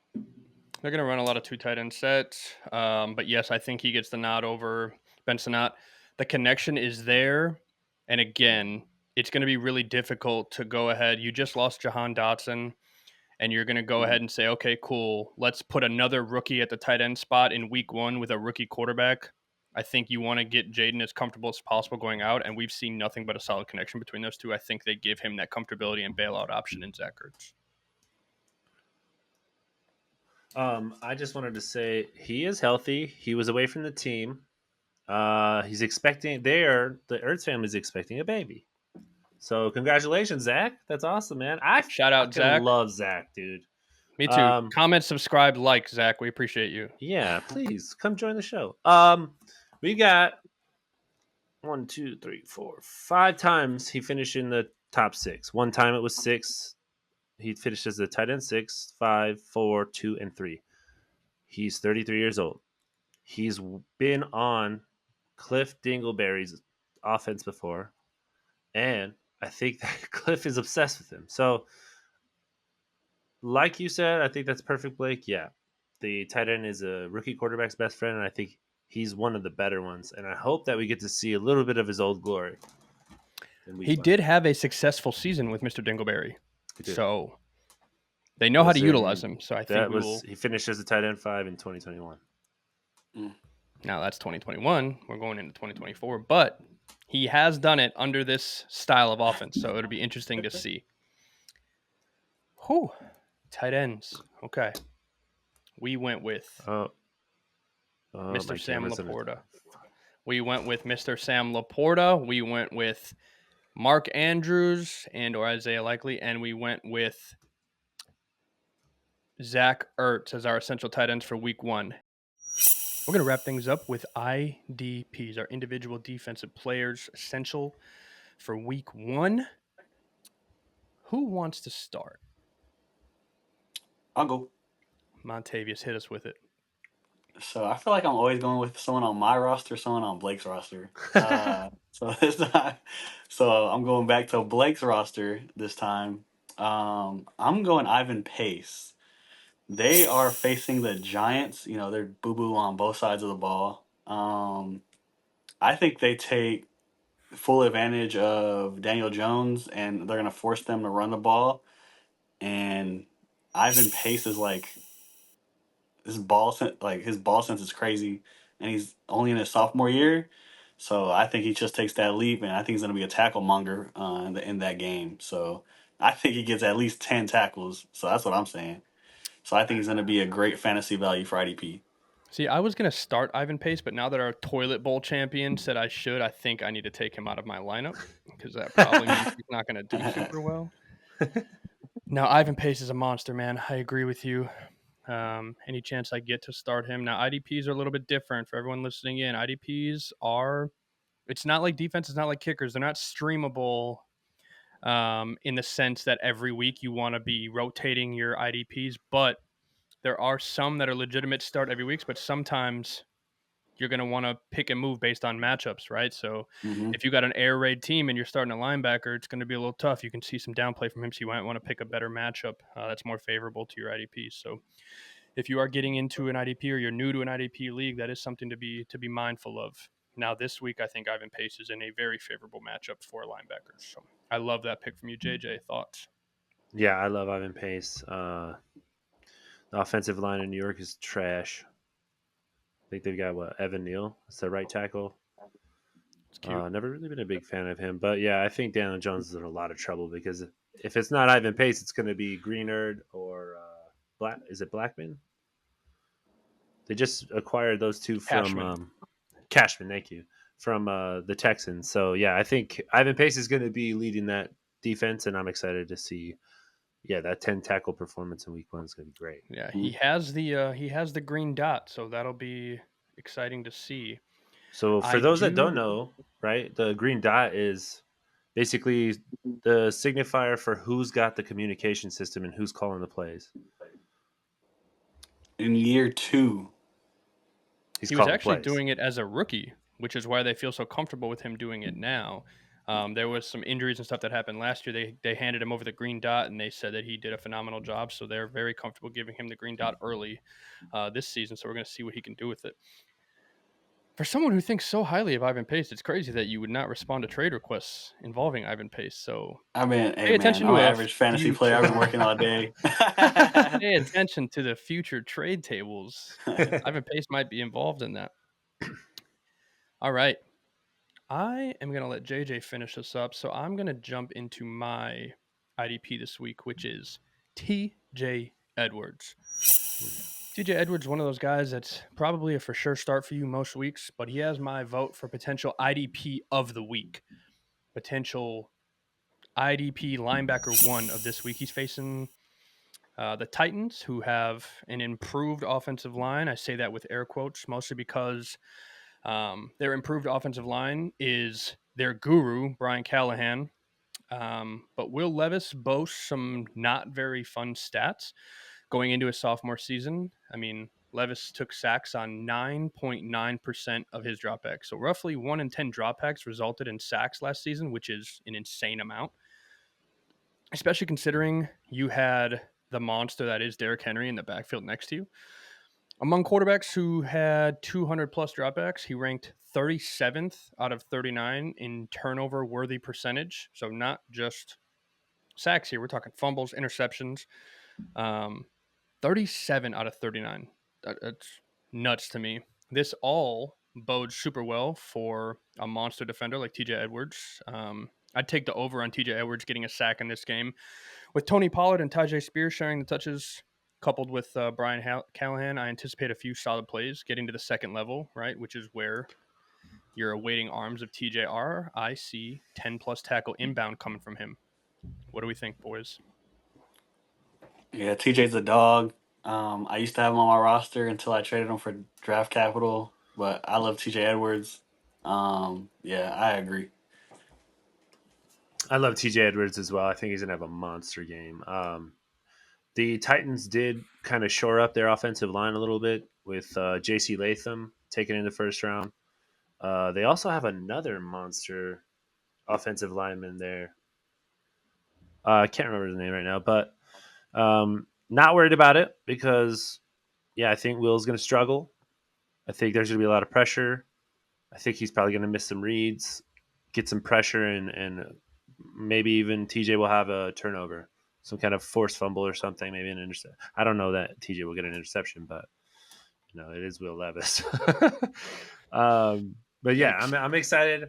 They're going to run a lot of two tight end sets. But yes, I think he gets the nod over Ben Sinnott. The connection is there. And again, it's going to be really difficult to go ahead. You just lost Jahan Dotson, and you're going to go ahead and say, okay, cool. Let's put another rookie at the tight end spot in week one with a rookie quarterback. I think you want to get Jaden as comfortable as possible going out, and we've seen nothing but a solid connection between those two. I think they give him that comfortability and bailout option in Zach Ertz. I just wanted to say he is healthy. He was away from the team. He's expecting the Ertz family is expecting a baby. So congratulations, Zach. That's awesome, man. I Shout out, fucking Zach. love Zach, dude. Me too. Comment, subscribe, like, Zach. We appreciate you. Yeah, please come join the show. We got 1, 2, 3, 4, 5 times he finished in the top 6. One time it was 6. He finished as the tight end 6, 5, 4, 2, and 3. He's 33 years old. He's been on Cliff Dingleberry's offense before, and I think that Cliff is obsessed with him. So, like you said, I think that's perfect, Blake. Yeah, the tight end is a rookie quarterback's best friend, and I think he's one of the better ones. And I hope that we get to see a little bit of his old glory. He did have a successful season with Mr. Dingleberry, He so they know how to utilize him. So I think he finished as a tight end 5 in 2021. Now that's 2021. We're going into 2024, but he has done it under this style of offense, so it'll be interesting to see. Whew. Tight ends. Okay. We went with Mr. Sam Laporta. We went with Mr. Sam Laporta. We went with Mark Andrews or Isaiah Likely, and we went with Zach Ertz as our essential tight ends for week one. We're going to wrap things up with IDPs, our individual defensive players, essential for week one. Who wants to start? I'll go. Montavious, hit us with it. So I feel like I'm always going with someone on my roster, someone on Blake's roster. So this time, I'm going back to Blake's roster this time. I'm going Ivan Pace. They are facing the Giants. You know, they're boo-boo on both sides of the ball. I think they take full advantage of Daniel Jones, and they're going to force them to run the ball. And Ivan Pace is like his ball sense is crazy, and he's only in his sophomore year. So I think he just takes that leap, and I think he's going to be a tackle monger in that game. So I think he gets at least 10 tackles. So that's what I'm saying. So I think he's going to be a great fantasy value for IDP. See, I was going to start Ivan Pace, but now that our toilet bowl champion said I should, I think I need to take him out of my lineup because that probably means he's not going to do super well. Now, Ivan Pace is a monster, man. I agree with you. Any chance I get to start him. Now, IDPs are a little bit different for everyone listening in. IDPs are, it's not like defense, it's not like kickers. They're not streamable in the sense that every week you want to be rotating your IDPs, but there are some that are legitimate start every week, but sometimes you're going to want to pick and move based on matchups, right? So if you got an air raid team and you're starting a linebacker, it's going to be a little tough. You can see some downplay from him, so you might want to pick a better matchup that's more favorable to your IDPs. So if you are getting into an IDP or you're new to an IDP league, that is something to be mindful of. Now, this week, I think Ivan Pace is in a very favorable matchup for linebackers. So I love that pick from you, JJ. Thoughts? Yeah, I love Ivan Pace. The offensive line in New York is trash. I think they've got Evan Neal. It's the right tackle. Never really been a big fan of him, but yeah, I think Daniel Jones is in a lot of trouble because if it's not Ivan Pace, it's going to be Greenard or Is it Blackman? They just acquired those two from Cashman. Thank you, from the Texans. So yeah, I think Ivan Pace is going to be leading that defense, and I'm excited to see. Yeah, that 10 tackle performance in week 1 is going to be great. Yeah, he has the green dot, so that'll be exciting to see. So for I those that don't do. know, right, the green dot is basically the signifier for who's got the communication system and who's calling the plays. In year two, He's He was calling the actually plays. doing it as a rookie, which is why they feel so comfortable with him doing it now. There was some injuries and stuff that happened last year. They handed him over the green dot, and they said that he did a phenomenal job. So they're very comfortable giving him the green dot early this season. So we're going to see what he can do with it. For someone who thinks so highly of Ivan Pace, it's crazy that you would not respond to trade requests involving Ivan Pace. So I mean, hey pay man, attention I'm to an a average fantasy player. I've been future. working all day. Pay attention to the future trade tables. Ivan Pace might be involved in that. All right. I am going to let JJ finish this up. So I'm going to jump into my IDP this week, which is TJ Edwards. TJ Edwards, one of those guys that's probably a for sure start for you most weeks, but he has my vote for potential IDP of the week. Potential IDP linebacker one of this week. He's facing the Titans, who have an improved offensive line. I say that with air quotes, mostly because their improved offensive line is their guru, Brian Callahan. But Will Levis boasts some not very fun stats going into his sophomore season. I mean, Levis took sacks on 9.9% of his dropbacks. So roughly 1 in 10 dropbacks resulted in sacks last season, which is an insane amount, especially considering you had the monster that is Derrick Henry in the backfield next to you. Among quarterbacks who had 200 plus dropbacks, he ranked 37th out of 39 in turnover worthy percentage. So not just sacks here, we're talking fumbles, interceptions. Um, 37 out of 39. That's nuts to me. This all bodes super well for a monster defender like TJ Edwards. I'd take the over on TJ Edwards getting a sack in this game. With Tony Pollard and Tajay Spears sharing the touches, coupled with Brian Callahan, I anticipate a few solid plays getting to the second level, right, which is where you're awaiting arms of TJR. I see 10 plus tackle inbound coming from him. What do we think, boys? Yeah, TJ's a dog. I used to have him on my roster until I traded him for draft capital, but I love TJ Edwards. Yeah, I agree. I love TJ Edwards as well. I think he's going to have a monster game. The Titans did kind of shore up their offensive line a little bit with J.C. Latham taken in the first round. They also have another monster offensive lineman there. I can't remember his name right now, but not worried about it because, yeah, I think Will's going to struggle. I think there's going to be a lot of pressure. I think he's probably going to miss some reads, get some pressure, and maybe even TJ will have a turnover, some kind of forced fumble or something, maybe an interception. I don't know that TJ will get an interception, but it is Will Levis. But yeah, Yikes. I'm excited.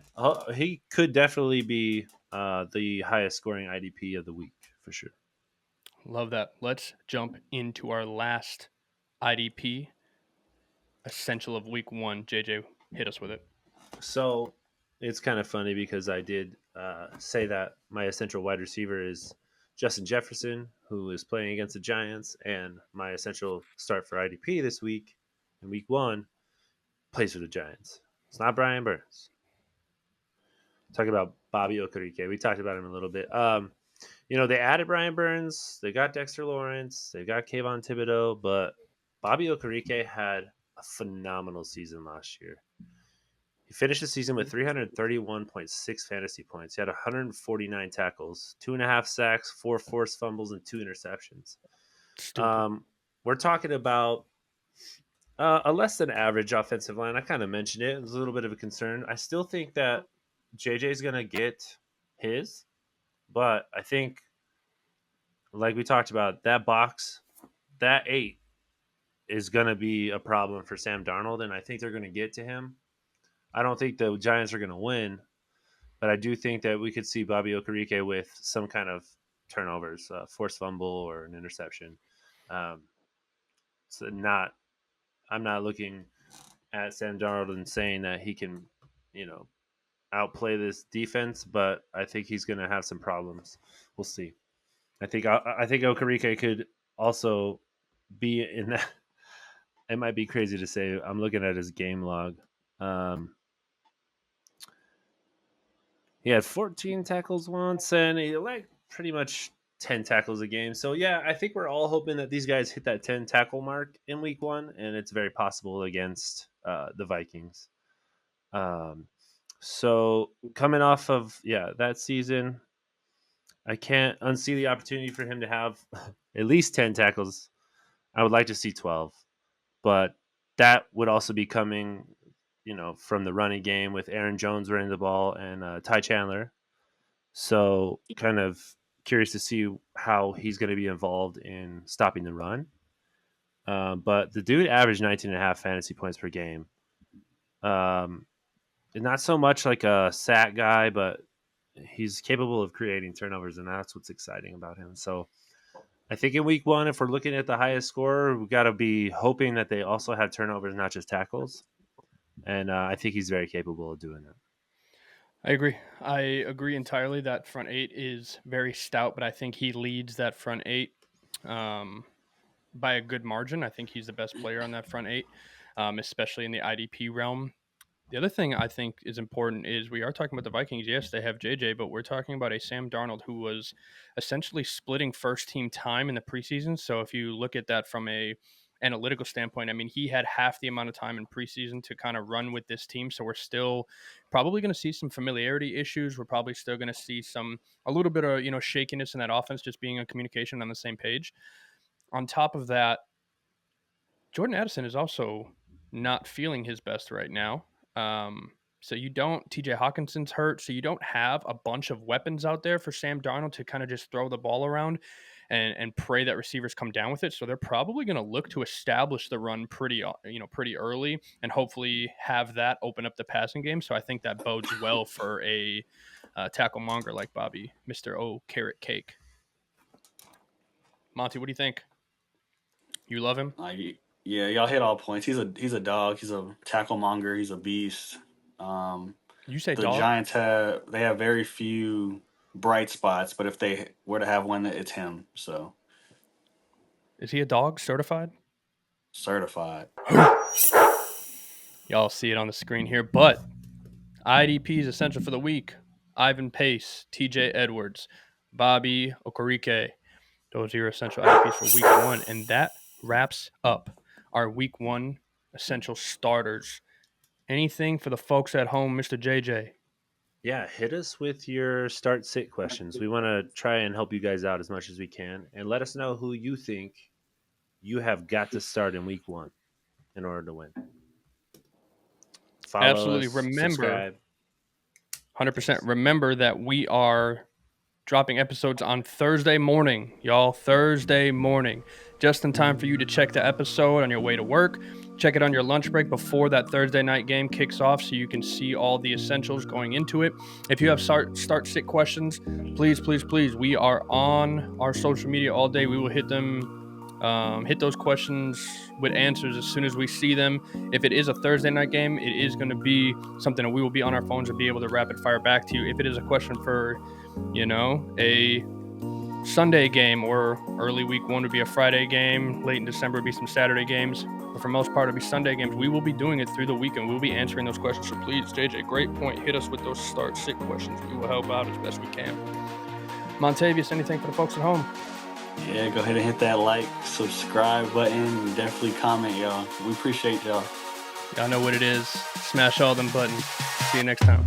He could definitely be the highest scoring IDP of the week for sure. Love that. Let's jump into our last IDP essential of week one. JJ, hit us with it. So it's kind of funny because I did say that my essential wide receiver is Justin Jefferson, who is playing against the Giants, and my essential start for IDP this week in week 1 plays for the Giants. It's not Brian Burns. Talking about Bobby Okereke. We talked about him a little bit. They added Brian Burns, they got Dexter Lawrence, they got Kayvon Thibodeau, but Bobby Okereke had a phenomenal season last year. He finished the season with 331.6 fantasy points. He had 149 tackles, 2.5 sacks, 4 forced fumbles, and 2 interceptions. Stupid. We're talking about a less than average offensive line. I kind of mentioned it. It was a little bit of a concern. I still think that JJ is going to get his, but I think, like we talked about, that box, that 8 is going to be a problem for Sam Darnold, and I think they're going to get to him. I don't think the Giants are going to win, but I do think that we could see Bobby Okereke with some kind of turnovers, forced fumble or an interception. Um, so I'm not looking at Sam Darnold and saying that he can outplay this defense, but I think he's going to have some problems. We'll see. I think Okereke could also be in that. It might be crazy to say. I'm looking at his game log. Um, he had 14 tackles once, and he like pretty much 10 tackles a game. So yeah, I think we're all hoping that these guys hit that 10 tackle mark in week 1, and it's very possible against the Vikings. So coming off of that season, I can't unsee the opportunity for him to have at least 10 tackles. I would like to see 12, but that would also be coming, from the running game with Aaron Jones running the ball and Ty Chandler. So kind of curious to see how he's going to be involved in stopping the run. But the dude averaged 19 and a half fantasy points per game. Not so much like a sack guy, but he's capable of creating turnovers, and that's what's exciting about him. So I think in week 1, if we're looking at the highest scorer, we've got to be hoping that they also have turnovers, not just tackles. And I think he's very capable of doing that. I agree. I agree entirely that front 8 is very stout, but I think he leads that front 8 by a good margin. I think he's the best player on that front 8, especially in the IDP realm. The other thing I think is important is we are talking about the Vikings. Yes, they have JJ, but we're talking about a Sam Darnold who was essentially splitting first team time in the preseason. So if you look at that from a analytical standpoint, I mean, he had half the amount of time in preseason to kind of run with this team. So we're still probably going to see some familiarity issues. We're probably still going to see a little bit of, shakiness in that offense, just being in communication on the same page. On top of that, Jordan Addison is also not feeling his best right now. So you don't, TJ Hawkinson's hurt, so you don't have a bunch of weapons out there for Sam Darnold to kind of just throw the ball around and pray that receivers come down with it. So they're probably going to look to establish the run pretty early and hopefully have that open up the passing game. So I think that bodes well for a tackle monger like Bobby, Mr. O Carrot Cake. Monty, what do you think? You love him? Yeah, y'all hit all points. He's a dog. He's a tackle monger. He's a beast. You say The dog? Giants have very few bright spots, but if they were to have one, it's him. So Is he a dog certified? certified. Y'all see it on the screen here, but IDP is essential for the week. Ivan Pace, TJ Edwards, Bobby Okereke. Those are your essential IDPs for week 1. And that wraps up our week 1 essential starters. Anything for the folks at home, Mr. JJ? Yeah, hit us with your start sit questions. We want to try and help you guys out as much as we can, and let us know who you think you have got to start in week 1 in order to win. Follow Absolutely. us, Remember, subscribe. 100%. Remember that we are dropping episodes on Thursday morning, y'all. Thursday morning. Just in time for you to check the episode on your way to work. Check it on your lunch break before that Thursday night game kicks off so you can see all the essentials going into it. If you have start sit questions, please, please, please, we are on our social media all day. We will hit those questions with answers as soon as we see them. If it is a Thursday night game, it is going to be something that we will be on our phones and be able to rapid fire back to you. If it is a question for a Sunday game, or early week 1 would be a Friday game, late in December would be some Saturday games, but for most part it'll be Sunday games. We will be doing it through the weekend. We'll be answering those questions. So please, JJ, great point. Hit us with those start sit questions. We will help out as best we can. Montavious, anything for the folks at home? Yeah, go ahead and hit that like, subscribe button, and definitely comment, y'all. We appreciate y'all. Y'all know what it is. Smash all them buttons. See you next time.